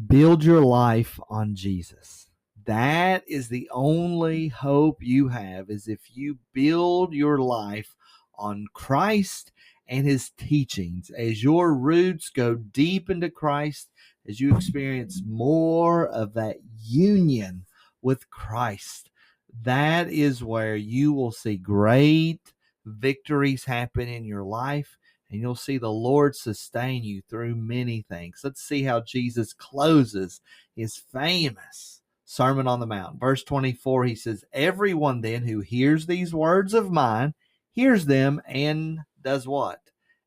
Build your life on Jesus. That is the only hope you have, is if you build your life on Christ and his teachings. As your roots go deep into Christ, as you experience more of that union with Christ, that is where you will see great victories happen in your life, and you'll see the Lord sustain you through many things. Let's see how Jesus closes his famous Sermon on the Mount. Verse 24, he says, "Everyone then who hears these words of mine, hears them and does what?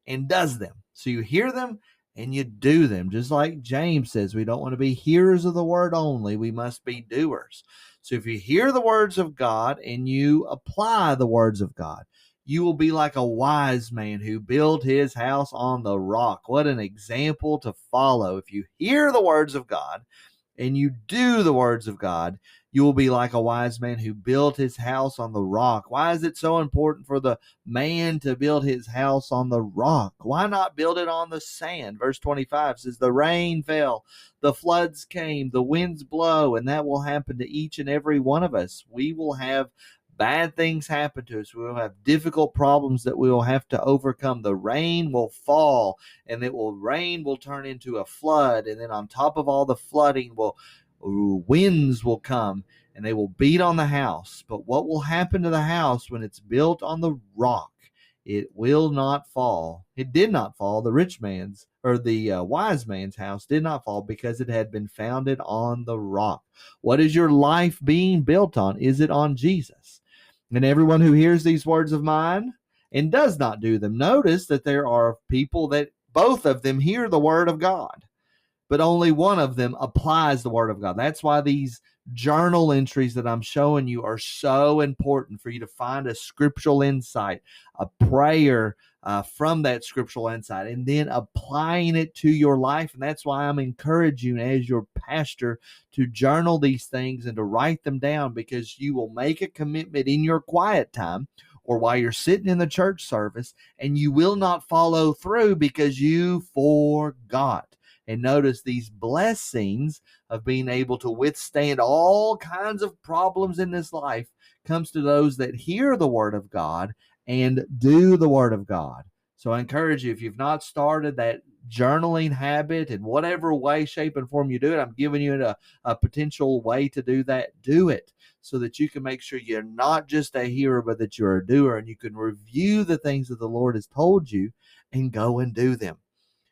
And does them." So you hear them and you do them. Just like James says, we don't want to be hearers of the word only, we must be doers. So if you hear the words of God and you apply the words of God, you will be like a wise man who built his house on the rock. What an example to follow. If you hear the words of God and you do the words of God, you will be like a wise man who built his house on the rock. Why is it so important for the man to build his house on the rock? Why not build it on the sand? Verse 25 says, "The rain fell, the floods came, the winds blow," and that will happen to each and every one of us. We will have bad things happen to us. We will have difficult problems that we will have to overcome. The rain will fall, and rain will turn into a flood, and then on top of all the flooding winds will come and they will beat on the house. But what will happen to the house when it's built on the rock? It will not fall. It did not fall. The rich man's, or the wise man's house did not fall, because it had been founded on the rock. What is your life being built on? Is it on Jesus? And everyone who hears these words of mine and does not do them. Notice that there are people that both of them hear the word of God, but only one of them applies the word of God. That's why these journal entries that I'm showing you are so important, for you to find a scriptural insight, a prayer from that scriptural insight, and then applying it to your life. And that's why I'm encouraging you as your pastor to journal these things and to write them down, because you will make a commitment in your quiet time or while you're sitting in the church service, and you will not follow through because you forgot. And notice these blessings of being able to withstand all kinds of problems in this life comes to those that hear the word of God and do the word of God. So I encourage you, if you've not started that journaling habit in whatever way, shape, and form you do it, I'm giving you a potential way to do that. Do it so that you can make sure you're not just a hearer, but that you're a doer, and you can review the things that the Lord has told you and go and do them.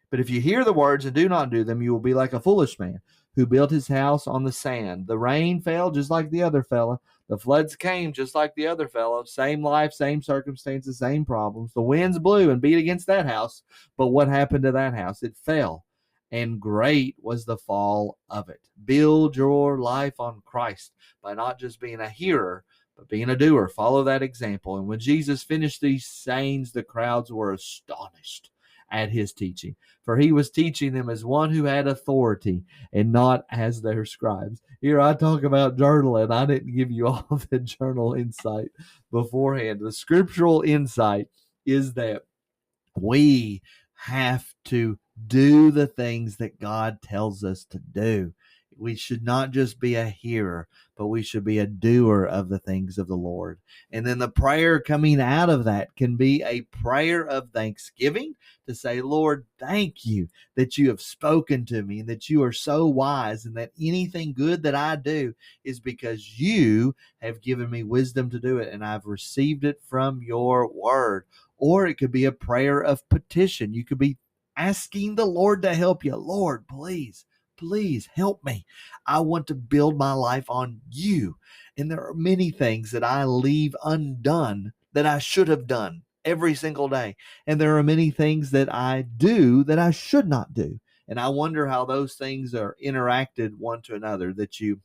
But if you hear the words and do not do them, you will be like a foolish man who built his house on the sand. The rain fell just like the other fella. The floods came just like the other fellow. Same life, same circumstances, same problems. The winds blew and beat against that house. But what happened to that house? It fell, and great was the fall of it. Build your life on Christ by not just being a hearer, but being a doer. Follow that example. And when Jesus finished these sayings, the crowds were astonished at his teaching, for he was teaching them as one who had authority and not as their scribes. Here I talk about journaling. I didn't give you all the journal insight beforehand. The scriptural insight is that we have to do the things that God tells us to do. We should not just be a hearer, but we should be a doer of the things of the Lord. And then the prayer coming out of that can be a prayer of thanksgiving, to say, Lord, thank you that you have spoken to me and that you are so wise, and that anything good that I do is because you have given me wisdom to do it, and I've received it from your word. Or it could be a prayer of petition. You could be asking the Lord to help you. Lord, please help me. I want to build my life on you. And there are many things that I leave undone that I should have done every single day. And there are many things that I do that I should not do. And I wonder how those things are interacted one to another, that you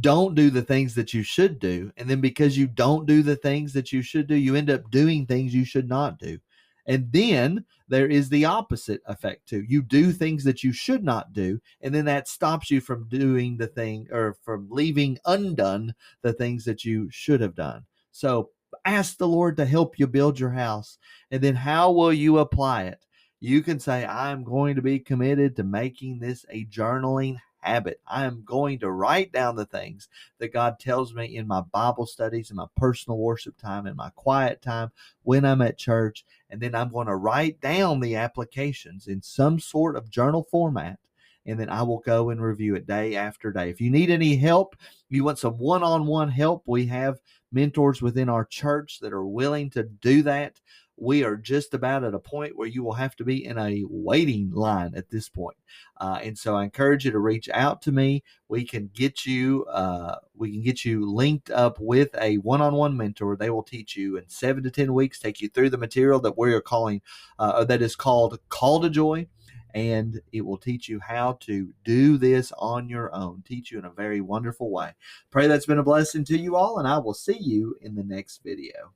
don't do the things that you should do. And then because you don't do the things that you should do, you end up doing things you should not do. And then there is the opposite effect too. You do things that you should not do, and then that stops you from doing the thing, or from leaving undone the things that you should have done. So ask the Lord to help you build your house. And then how will you apply it? You can say, I'm going to be committed to making this a journaling habit. I am going to write down the things that God tells me in my Bible studies, in my personal worship time, in my quiet time, when I'm at church. And then I'm going to write down the applications in some sort of journal format. And then I will go and review it day after day. If you need any help, you want some one-on-one help, we have mentors within our church that are willing to do that. We are just about at a point where you will have to be in a waiting line at this point. And so I encourage you to reach out to me. We can get you linked up with a one-on-one mentor. They will teach you in 7 to 10 weeks, take you through the material that we are calling that is called Call to Joy. And it will teach you how to do this on your own, teach you in a very wonderful way. Pray that's been a blessing to you all, and I will see you in the next video.